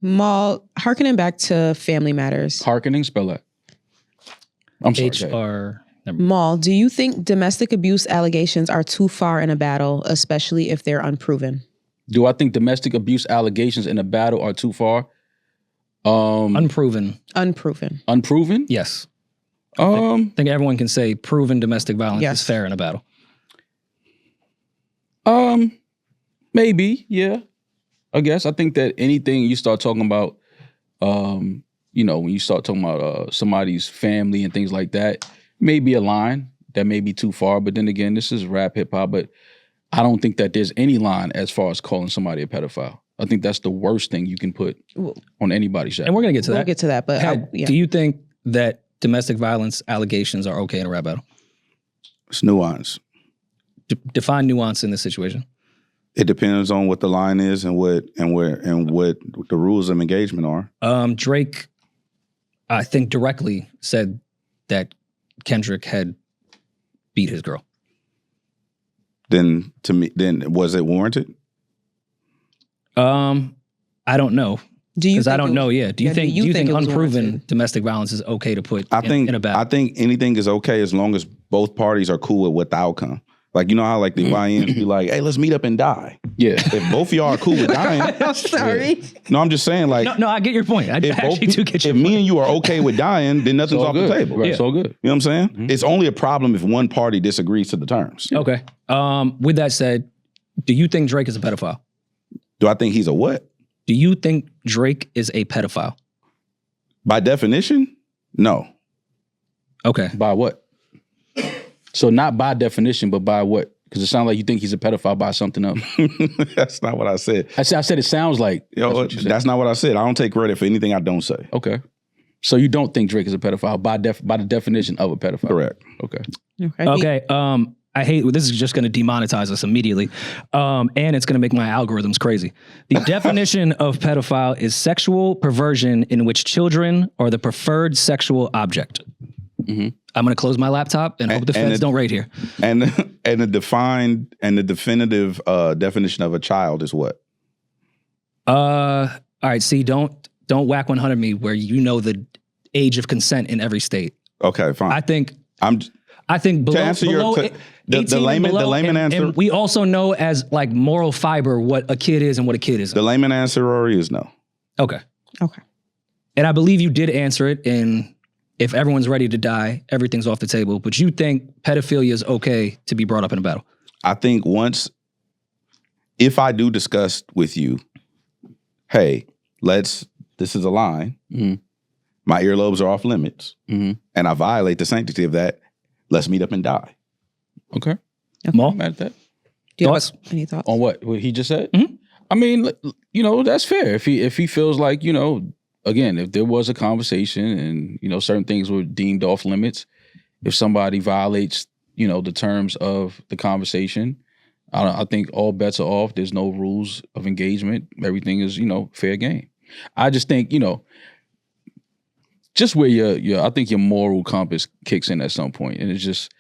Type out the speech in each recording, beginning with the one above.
Maul, hearkening back to Family Matters. Hearkening, spell that. I'm sorry. HR. Maul, do you think domestic abuse allegations are too far in a battle, especially if they're unproven? Do I think domestic abuse allegations in a battle are too far? Unproven. Unproven? Yes. I think everyone can say proven domestic violence is fair in a battle. Maybe, yeah. I guess. I think that anything you start talking about, when you start talking about somebody's family and things like that, maybe a line that may be too far. But then again, this is rap hip hop, but I don't think that there's any line as far as calling somebody a pedophile. I think that's the worst thing you can put on anybody's show. And we're going to get to that. We'll get to that. But do you think that domestic violence allegations are okay in a rap battle? It's nuance. Define nuance in this situation. It depends on what the line is and what the rules of engagement are. Drake, I think, directly said that Kendrick had beat his girl. Then was it warranted? I don't know. Because I don't know. Yeah. Do you think unproven domestic violence is okay to put in a battle? I think anything is okay as long as both parties are cool with the outcome. Like, you know how like the YNs be like, hey, let's meet up and die. Yeah. If both of y'all are cool with dying. I'm sorry. Yeah. No, I'm just saying like. No, I get your point. I actually do get your point. If me and you are okay with dying, then nothing's off the table. Right, it's all good. You know what I'm saying? Mm-hmm. It's only a problem if one party disagrees to the terms. Okay. With that said, do you think Drake is a pedophile? Do I think he's a what? Do you think Drake is a pedophile? By definition, no. Okay. By what? So not by definition, but by what? Because it sounds like you think he's a pedophile by something else. That's not what I said. I said it sounds like. That's not what I said. I don't take credit for anything I don't say. Okay. So you don't think Drake is a pedophile by the definition of a pedophile? Correct. Okay. Okay. I hate, this is just going to demonetize us immediately. And it's going to make my algorithms crazy. The definition of pedophile is sexual perversion in which children are the preferred sexual object. Mm-hmm. I'm going to close my laptop and hope the feds don't raid here. And the definitive definition of a child is what? All right. See, don't whack 100 me where you know the age of consent in every state. Okay, fine. I think below the layman answer. And we also know as like moral fiber what a kid is and what a kid isn't. The layman answer, Rory, is no. Okay. And I believe you did answer it in if everyone's ready to die, everything's off the table. But you think pedophilia is okay to be brought up in a battle? I think if I do discuss with you, hey, this is a line. Mm-hmm. My earlobes are off limits. Mm-hmm. And I violate the sanctity of that. Let's meet up and die. Okay. Maul? I'm mad at that. Do you have any thoughts? On what he just said? Mm-hmm. I mean, that's fair. If he feels like, again, if there was a conversation and, certain things were deemed off limits, if somebody violates, the terms of the conversation, I think all bets are off. There's no rules of engagement. Everything is, fair game. I just think, just where I think your moral compass kicks in at some point. And it's just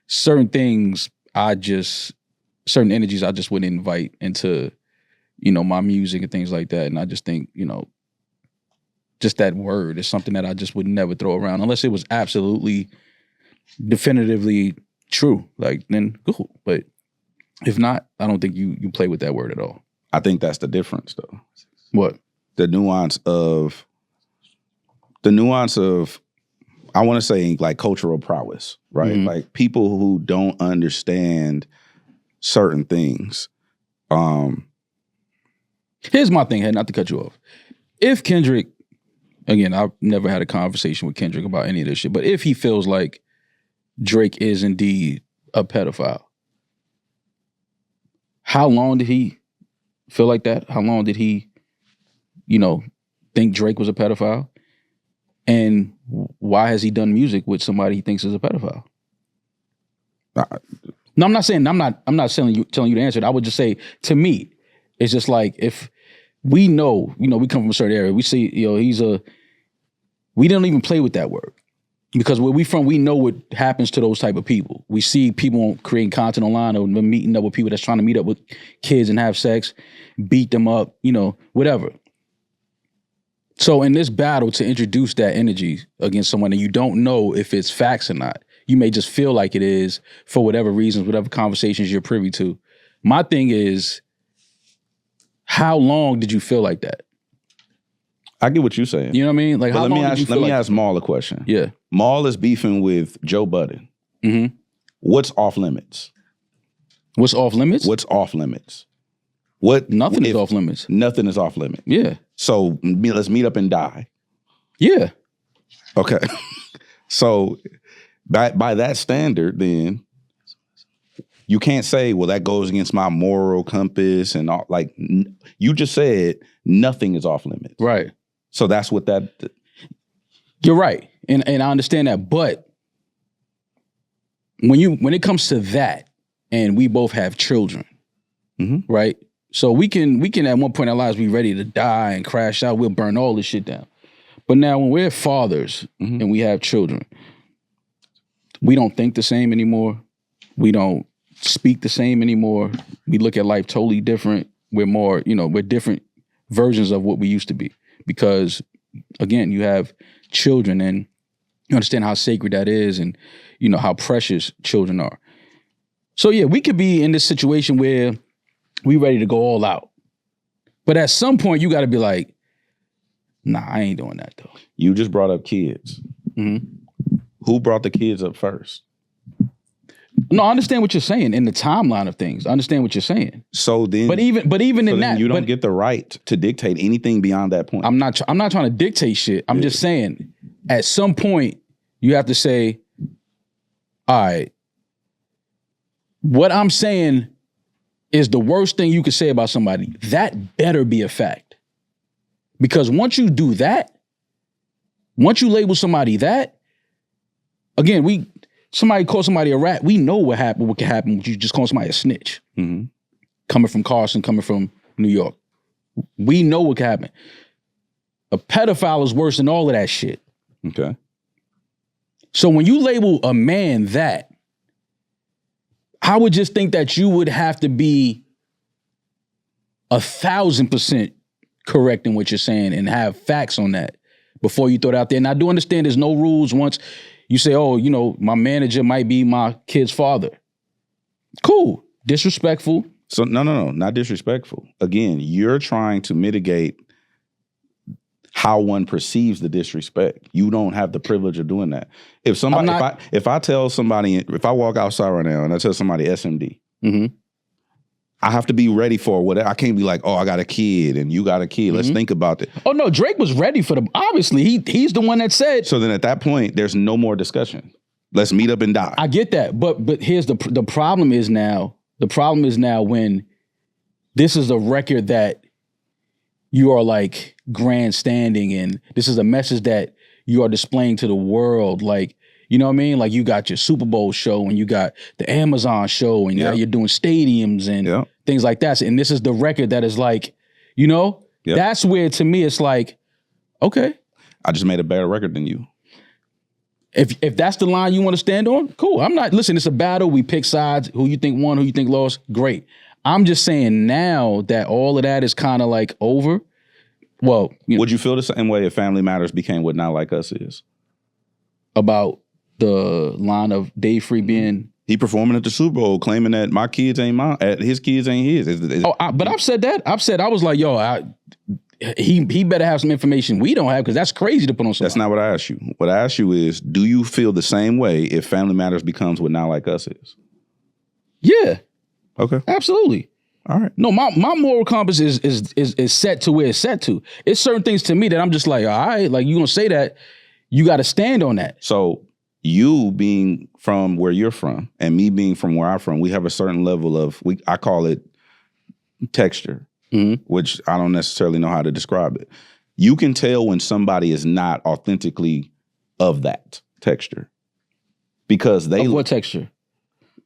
certain things certain energies I just wouldn't invite into, my music and things like that. And I just think, just that word is something that I just would never throw around unless it was absolutely definitively true. Like, then cool. But if not, I don't think you play with that word at all. I think that's the difference, though. What? The nuance of, I want to say like cultural prowess, right? Mm-hmm. Like people who don't understand certain things. Here's my thing, not to cut you off. If Kendrick, again, I've never had a conversation with Kendrick about any of this shit, but if he feels like Drake is indeed a pedophile, how long did he feel like that? How long did he, think Drake was a pedophile? And why has he done music with somebody he thinks is a pedophile? No, I'm not saying I'm not telling you to answer it. I would just say, to me, it's just like if we know, we come from a certain area, we see, we don't even play with that word. Because where we from, we know what happens to those type of people. We see people creating content online or meeting up with people that's trying to meet up with kids and have sex, beat them up, whatever. So in this battle, to introduce that energy against someone and you don't know if it's facts or not, you may just feel like it is for whatever reasons, whatever conversations you're privy to. My thing is, how long did you feel like that? I get what you're saying. You know what I mean? Like, But how let long me did you ask, feel let me like ask Maul a question. Yeah. Maul is beefing with Joe Budden. Mm-hmm. What's off limits? What's off limits? What's off limits? What? Nothing is off limits. Nothing is off limits. Yeah. So let's meet up and die. Yeah. Okay. So by that standard, then you can't say, well, that goes against my moral compass and all. Like you just said, nothing is off limits. Right. So that's what that. You're right, and I understand that, but when it comes to that, and we both have children, right? So we can at one point in our lives be ready to die and crash out. We'll burn all this shit down. But now when we're fathers and we have children, we don't think the same anymore. We don't speak the same anymore. We look at life totally different. We're more, we're different versions of what we used to be. Because again, you have children and you understand how sacred that is and how precious children are. So yeah, we could be in this situation where we ready to go all out. But at some point you got to be like, nah, I ain't doing that though. You just brought up kids. Who brought the kids up first? No, I understand what you're saying in the timeline of things. I understand what you're saying. So then, but even in that, you don't get the right to dictate anything beyond that point. I'm not trying to dictate shit. I'm just saying, at some point, you have to say, all right, what I'm saying is the worst thing you could say about somebody. That better be a fact. Because once you do that, once you label somebody that, again, somebody call somebody a rat, we know what can happen when you just call somebody a snitch. Coming from Carson, coming from New York. We know what can happen. A pedophile is worse than all of that shit. Okay. So when you label a man that, I would just think that you would have to be 1,000% correct in what you're saying and have facts on that before you throw it out there. And I do understand there's no rules once you say, oh, my manager might be my kid's father. Cool. Disrespectful. So no, not disrespectful. Again, you're trying to mitigate how one perceives the disrespect. You don't have the privilege of doing that. If I tell somebody, if I walk outside right now and I tell somebody SMD, I have to be ready for whatever. I can't be like, oh, I got a kid and you got a kid. Let's think about it. Oh no, Drake was ready for them. Obviously, he's the one that said. So then at that point, there's no more discussion. Let's meet up and die. I get that, but here's the problem is now. The problem is now when this is a record that you are like grandstanding and this is a message that you are displaying to the world. Like, you know what I mean? Like you got your Super Bowl show and you got the Amazon show and now you're doing stadiums and things like that. And this is the record that is like, that's where to me it's like, okay. I just made a better record than you. If that's the line you want to stand on, cool. Listen, it's a battle. We pick sides. Who you think won, who you think lost, great. I'm just saying now that all of that is kind of like over. Well, would you feel the same way if Family Matters became what Not Like Us is? About the line of Dave Free being... He performing at the Super Bowl claiming that my kids ain't mine, his kids ain't his. But I've said that. I was like, yo, he better have some information we don't have because that's crazy to put on somebody. That's not what I asked you. What I asked you is, do you feel the same way if Family Matters becomes what Not Like Us is? Yeah. Okay. Absolutely. All right. No, my moral compass is set to where it's set to. It's certain things to me that I'm just like, all right, like you gonna say that, you got to stand on that. So you being from where you're from and me being from where I'm from, we have a certain level of, I call it texture, which I don't necessarily know how to describe it. You can tell when somebody is not authentically of that texture because they... Of what texture?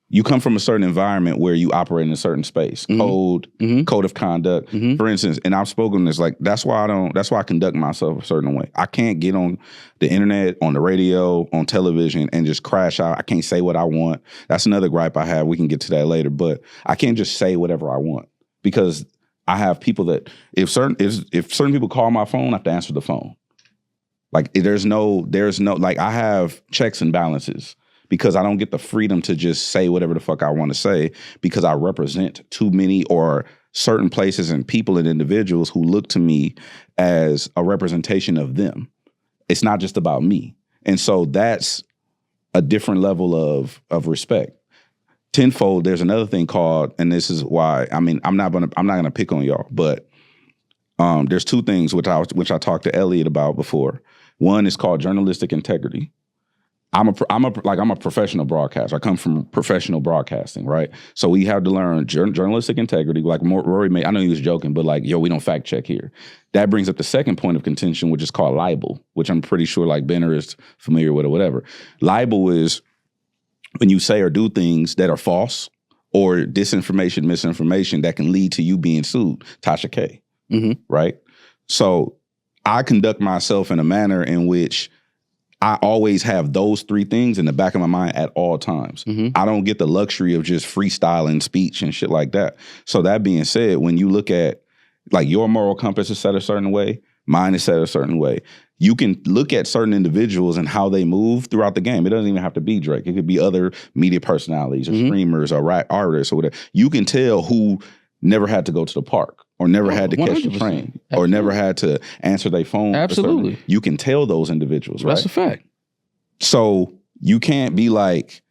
You come from a certain environment where you operate in a certain space, code of conduct, for instance. And I've spoken this, like, that's why I conduct myself a certain way. I can't get on the internet, on the radio, on television and just crash out. I can't say what I want. That's another gripe I have. We can get to that later, but I can't just say whatever I want because I have people that if certain people call my phone, I have to answer the phone. Like there's no like I have checks and balances because I don't get the freedom to just say whatever the fuck I want to say because I represent too many or certain places and people and individuals who look to me as a representation of them. It's not just about me. And so that's a different level of respect. Tenfold, there's another thing called, and this is why, I mean, I'm not gonna pick on y'all, but there's two things which I talked to Elliot about before. One is called journalistic integrity. I'm a professional broadcaster. I come from professional broadcasting, right? So we have to learn journalistic integrity. Like Rory I know he was joking, but like, yo, we don't fact check here. That brings up the second point of contention, which is called libel, which I'm pretty sure like Benner is familiar with or whatever. Libel is when you say or do things that are false or disinformation, misinformation that can lead to you being sued. Tasha K, right? So I conduct myself in a manner in which I always have those three things in the back of my mind at all times. I don't get the luxury of just freestyling speech and shit like that. So that being said, when you look at like your moral compass is set a certain way, mine is set a certain way. You can look at certain individuals and how they move throughout the game. It doesn't even have to be Drake. It could be other media personalities or streamers or rap artists or whatever. You can tell who never had to go to the park or never had to catch the train or never had to answer their phone. Absolutely. You can tell those individuals, right? That's a fact. So you can't be like,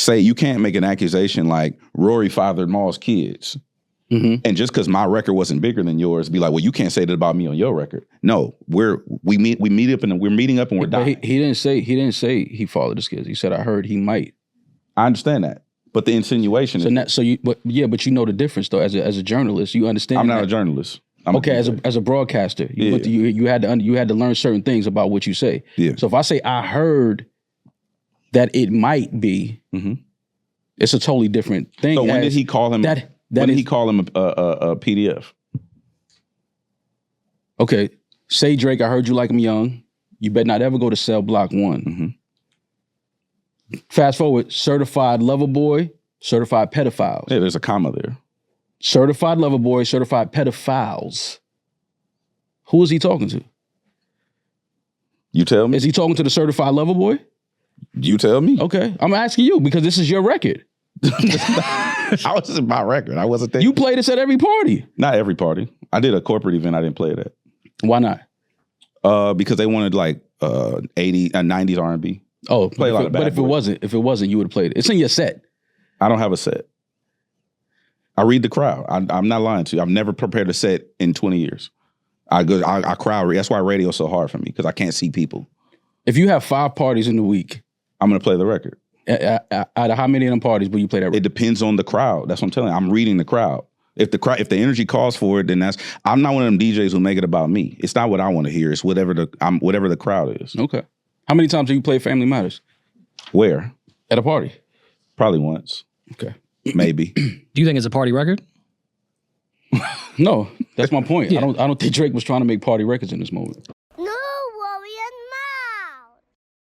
you can't make an accusation like Rory fathered Maul's kids. And just because my record wasn't bigger than yours, be like, well, you can't say that about me on your record. No, we're meeting up and we're dying. He didn't say he fathered his kids. He said I heard he might. I understand that, but the insinuation is but you know the difference though. As a journalist, you understand. I'm not a journalist. As a broadcaster, you had to learn certain things about what you say. Yeah. So if I say I heard that it might be, it's a totally different thing. So when did he call him? When did he call him a PDF? Okay, say Drake, I heard you like him young. You better not ever go to cell block 1. Fast forward, certified lover boy, certified pedophiles. Yeah, there's a comma there. Certified lover boy, certified pedophiles. Who is he talking to? You tell me. Is he talking to the certified lover boy? You tell me. Okay, I'm asking you because this is your record. I was just my record. I wasn't there. You play this at every party. Not every party. I did a corporate event. I didn't play it at. Why not? Because they wanted like 80s, 90s R&B. Oh, play a lot of bad but if it wasn't, you would have played it. It's in your set. I don't have a set. I read the crowd. I'm not lying to you. I've never prepared a set in 20 years. I crowd read. That's why radio's so hard for me because I can't see people. If you have 5 parties in the week, I'm going to play the record. Out of how many of them parties will you play that record? It depends on the crowd. That's what I'm telling you. I'm reading the crowd. If the energy calls for it, then I'm not one of them DJs who make it about me. It's not what I want to hear. It's whatever the crowd is. Okay. How many times have you played Family Matters? Where? At a party? Probably once. Okay. Maybe. Do you think it's a party record? No, that's my point. Yeah. I don't think Drake was trying to make party records in this moment.